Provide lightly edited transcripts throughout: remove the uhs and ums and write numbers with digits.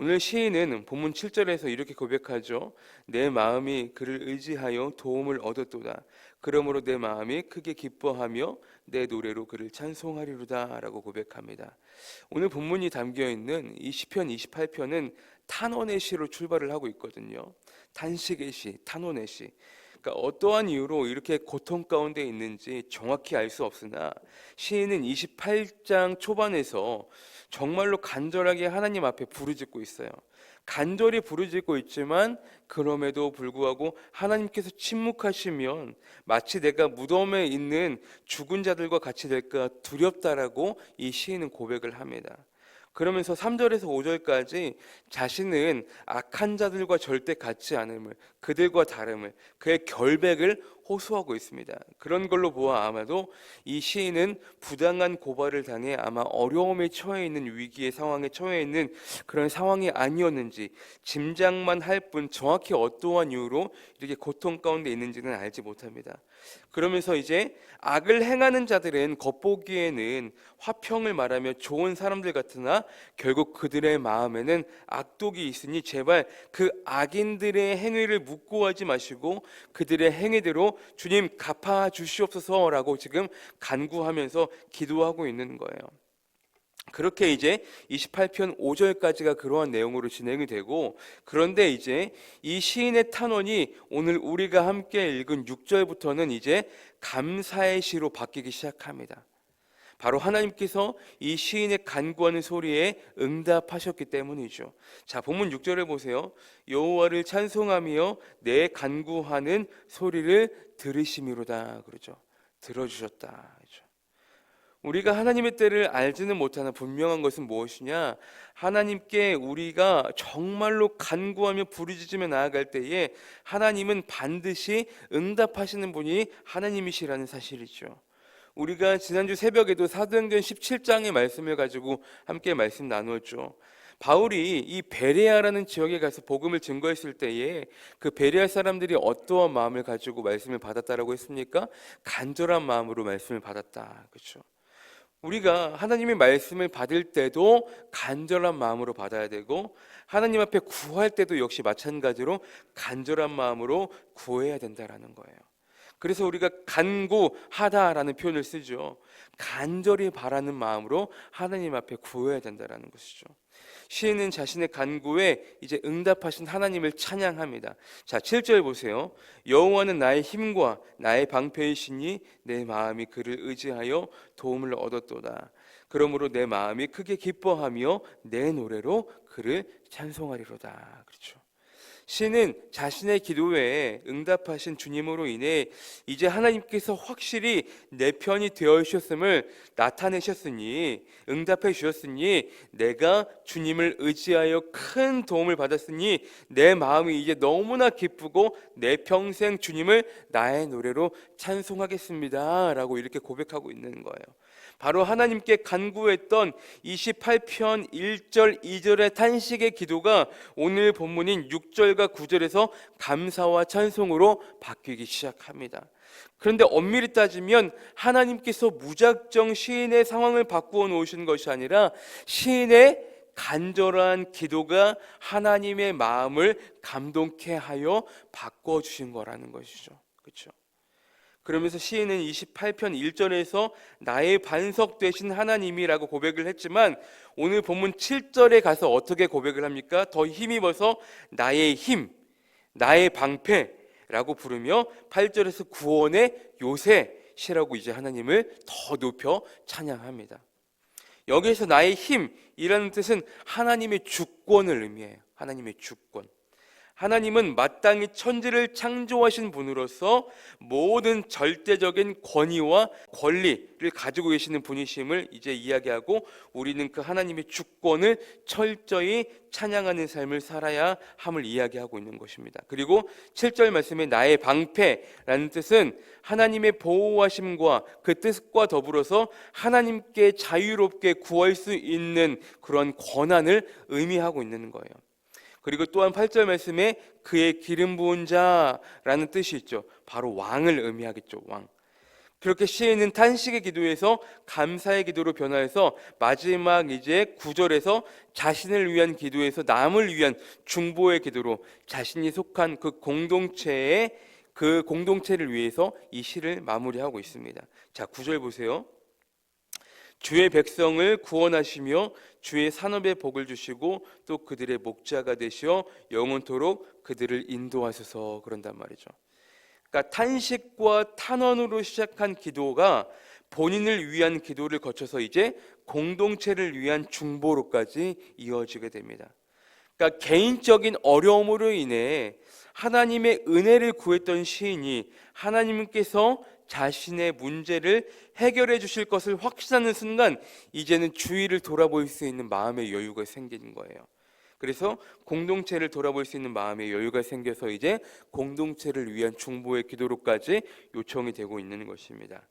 오늘 시인은 본문 7절에서 이렇게 고백하죠. 내 마음이 그를 의지하여 도움을 얻었도다. 그러므로 내 마음이 크게 기뻐하며 내 노래로 그를 찬송하리로다 라고 고백합니다. 오늘 본문이 담겨있는 이 시편 28편은 탄원의 시로 출발을 하고 있거든요. 탄식의 시, 탄원의 시. 그러니까 어떠한 이유로 이렇게 고통 가운데 있는지 정확히 알 수 없으나 시인은 28장 초반에서 정말로 간절하게 하나님 앞에 부르짖고 있어요. 간절히 부르짖고 있지만 그럼에도 불구하고 하나님께서 침묵하시면 마치 내가 무덤에 있는 죽은 자들과 같이 될까 두렵다라고 이 시인은 고백을 합니다. 그러면서 3절에서 5절까지 자신은 악한 자들과 절대 같지 않음을, 그들과 다름을, 그의 결백을 호소하고 있습니다. 그런 걸로 보아 아마도 이 시인은 부당한 고발을 당해 아마 어려움에 처해 있는 위기의 상황에 처해 있는 그런 상황이 아니었는지 짐작만 할 뿐 정확히 어떠한 이유로 이렇게 고통 가운데 있는지는 알지 못합니다. 그러면서 이제 악을 행하는 자들은 겉보기에는 화평을 말하며 좋은 사람들 같으나 결국 그들의 마음에는 악독이 있으니 제발 그 악인들의 행위를 묵고하지 마시고 그들의 행위대로 주님 갚아 주시옵소서라고 지금 간구하면서 기도하고 있는 거예요. 그렇게 이제 28편 5절까지가 그러한 내용으로 진행이 되고, 그런데 이제 이 시인의 탄원이 오늘 우리가 함께 읽은 6절부터는 이제 감사의 시로 바뀌기 시작합니다. 바로 하나님께서 이 시인의 간구하는 소리에 응답하셨기 때문이죠. 자, 본문 6절을 보세요. 여호와를 찬송하며 내 간구하는 소리를 들으심이로다 그러죠. 들어주셨다. 그렇죠. 우리가 하나님의 때를 알지는 못하나 분명한 것은 무엇이냐? 하나님께 우리가 정말로 간구하며 부르짖으며 나아갈 때에 하나님은 반드시 응답하시는 분이 하나님이시라는 사실이죠. 우리가 지난주 새벽에도 사도행전 17장의 말씀을 가지고 함께 말씀 나누었죠. 바울이 이 베레아라는 지역에 가서 복음을 증거했을 때에 그 베레아 사람들이 어떠한 마음을 가지고 말씀을 받았다라고 했습니까? 간절한 마음으로 말씀을 받았다. 그렇죠? 우리가 하나님의 말씀을 받을 때도 간절한 마음으로 받아야 되고 하나님 앞에 구할 때도 역시 마찬가지로 간절한 마음으로 구해야 된다라는 거예요. 그래서 우리가 간구하다라는 표현을 쓰죠. 간절히 바라는 마음으로 하나님 앞에 구해야 된다라는 것이죠. 시인은 자신의 간구에 이제 응답하신 하나님을 찬양합니다. 자, 7절 보세요. 여호와는 나의 힘과 나의 방패이시니 내 마음이 그를 의지하여 도움을 얻었도다. 그러므로 내 마음이 크게 기뻐하며 내 노래로 그를 찬송하리로다. 그렇죠. 시인은 자신의 기도에 응답하신 주님으로 인해 이제 하나님께서 확실히 내 편이 되어 주셨음을 나타내셨으니, 응답해 주셨으니 내가 주님을 의지하여 큰 도움을 받았으니 내 마음이 이제 너무나 기쁘고 내 평생 주님을 나의 노래로 찬송하겠습니다 라고 이렇게 고백하고 있는 거예요. 바로 하나님께 간구했던 28편 1절 2절의 탄식의 기도가 오늘 본문인 6절과 9절에서 감사와 찬송으로 바뀌기 시작합니다. 그런데 엄밀히 따지면 하나님께서 무작정 시인의 상황을 바꾸어 놓으신 것이 아니라 시인의 간절한 기도가 하나님의 마음을 감동케 하여 바꿔주신 거라는 것이죠. 그렇죠? 그러면서 시인은 28편 1절에서 나의 반석 되신 하나님이라고 고백을 했지만 오늘 본문 7절에 가서 어떻게 고백을 합니까? 더 힘입어서 나의 힘, 나의 방패라고 부르며 8절에서 구원의 요새시라고 이제 하나님을 더 높여 찬양합니다. 여기에서 나의 힘이라는 뜻은 하나님의 주권을 의미해요. 하나님의 주권. 하나님은 마땅히 천지를 창조하신 분으로서 모든 절대적인 권위와 권리를 가지고 계시는 분이심을 이제 이야기하고 우리는 그 하나님의 주권을 철저히 찬양하는 삶을 살아야 함을 이야기하고 있는 것입니다. 그리고 7절 말씀에 나의 방패라는 뜻은 하나님의 보호하심과 그 뜻과 더불어서 하나님께 자유롭게 구할 수 있는 그런 권한을 의미하고 있는 거예요. 그리고 또한 8절 말씀에 그의 기름 부은 자라는 뜻이 있죠. 바로 왕을 의미하겠죠. 왕. 그렇게 시인은 탄식의 기도에서 감사의 기도로 변화해서 마지막 이제 9절에서 자신을 위한 기도에서 남을 위한 중보의 기도로 자신이 속한 그 공동체를 위해서 이 시를 마무리하고 있습니다. 자, 9절 보세요. 주의 백성을 구원하시며 주의 산업에 복을 주시고 또 그들의 목자가 되시어 영원토록 그들을 인도하소서, 그런단 말이죠. 그러니까 탄식과 탄원으로 시작한 기도가 본인을 위한 기도를 거쳐서 이제 공동체를 위한 중보로까지 이어지게 됩니다. 그러니까 개인적인 어려움으로 인해 하나님의 은혜를 구했던 시인이 하나님께서 자신의 문제를 해결해 주실 것을 확신하는 순간 이제는 주위를 돌아볼 수 있는 마음의 여유가 생기는 거예요. 그래서 공동체를 돌아볼 수 있는 마음의 여유가 생겨서 이제 공동체를 위한 중보의 기도로까지 요청이 되고 있는 것입니다.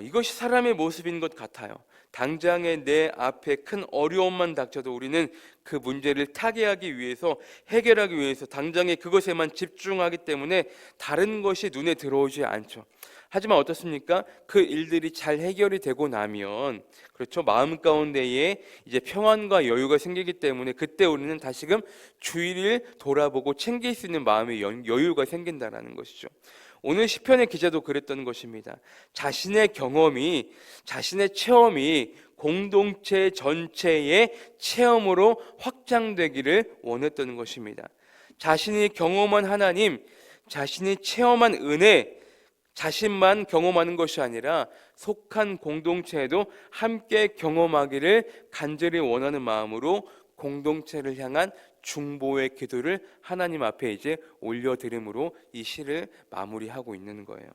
이것이 사람의 모습인 것 같아요. 당장에 내 앞에 큰 어려움만 닥쳐도 우리는 그 문제를 타개하기 위해서, 해결하기 위해서 당장에 그것에만 집중하기 때문에 다른 것이 눈에 들어오지 않죠. 하지만 어떻습니까? 그 일들이 잘 해결이 되고 나면, 그렇죠, 마음 가운데에 이제 평안과 여유가 생기기 때문에 그때 우리는 다시금 주위를 돌아보고 챙길 수 있는 마음의 여유가 생긴다는 것이죠. 오늘 시편의 기자도 그랬던 것입니다. 자신의 경험이, 자신의 체험이 공동체 전체의 체험으로 확장되기를 원했던 것입니다. 자신이 경험한 하나님, 자신이 체험한 은혜, 자신만 경험하는 것이 아니라 속한 공동체에도 함께 경험하기를 간절히 원하는 마음으로 공동체를 향한 중보의 기도를 하나님 앞에 이제 올려드림으로 이 시를 마무리하고 있는 거예요.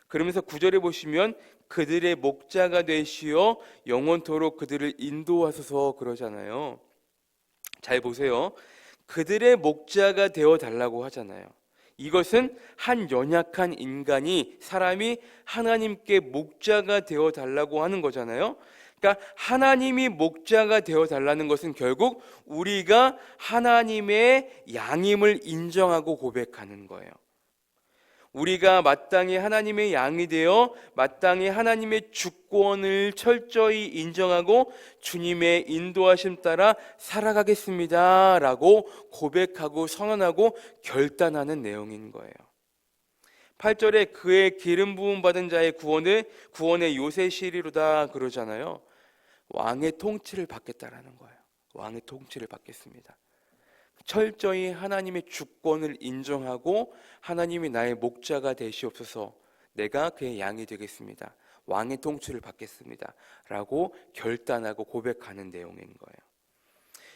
그러면서 9절에 보시면 그들의 목자가 되시어 영원토록 그들을 인도하소서, 그러잖아요. 잘 보세요. 그들의 목자가 되어 달라고 하잖아요. 이것은 한 연약한 인간이, 사람이 하나님께 목자가 되어 달라고 하는 거잖아요. 그러니까 하나님이 목자가 되어 달라는 것은 결국 우리가 하나님의 양임을 인정하고 고백하는 거예요. 우리가 마땅히 하나님의 양이 되어 마땅히 하나님의 주권을 철저히 인정하고 주님의 인도하심 따라 살아가겠습니다 라고 고백하고 선언하고 결단하는 내용인 거예요. 8절에 그의 기름 부음 받은 자의 구원의 요새 시리로다 그러잖아요. 왕의 통치를 받겠다라는 거예요. 왕의 통치를 받겠습니다. 철저히 하나님의 주권을 인정하고 하나님이 나의 목자가 되시옵소서, 내가 그의 양이 되겠습니다, 왕의 통치를 받겠습니다 라고 결단하고 고백하는 내용인 거예요.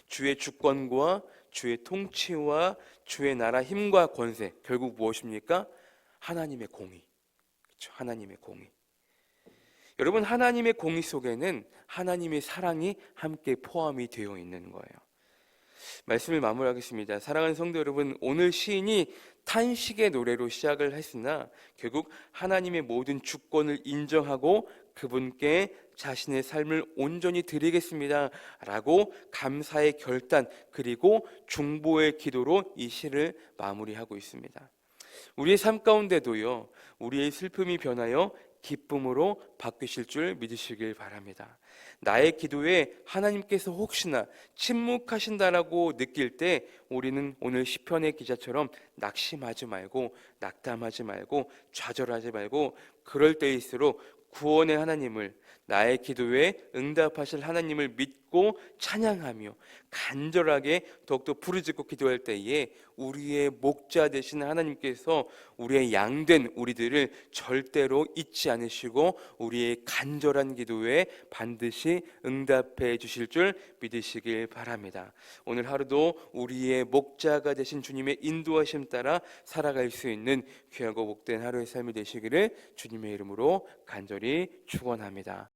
주의 주권과 주의 통치와 주의 나라 힘과 권세, 결국 무엇입니까? 하나님의 공의. 그렇죠? 하나님의 공의. 여러분, 하나님의 공의 속에는 하나님의 사랑이 함께 포함이 되어 있는 거예요. 말씀을 마무리하겠습니다. 사랑하는 성도 여러분, 오늘 시인이 탄식의 노래로 시작을 했으나 결국 하나님의 모든 주권을 인정하고 그분께 자신의 삶을 온전히 드리겠습니다 라고 감사의 결단 그리고 중보의 기도로 이 시를 마무리하고 있습니다. 우리의 삶 가운데도요, 우리의 슬픔이 변하여 기쁨으로 바뀌실 줄 믿으시길 바랍니다. 나의 기도에 하나님께서 혹시나 침묵하신다라고 느낄 때 우리는 오늘 시편의 기자처럼 낙심하지 말고, 낙담하지 말고, 좌절하지 말고, 그럴 때일수록 구원의 하나님을, 나의 기도에 응답하실 하나님을 믿고 찬양하며 간절하게 더욱더 부르짖고 기도할 때에 우리의 목자 되시는 하나님께서 우리의 양된 우리들을 절대로 잊지 않으시고 우리의 간절한 기도에 반드시 응답해 주실 줄 믿으시길 바랍니다. 오늘 하루도 우리의 목자가 되신 주님의 인도하심 따라 살아갈 수 있는 귀하고 복된 하루의 삶이 되시기를 주님의 이름으로 간절히 축원합니다.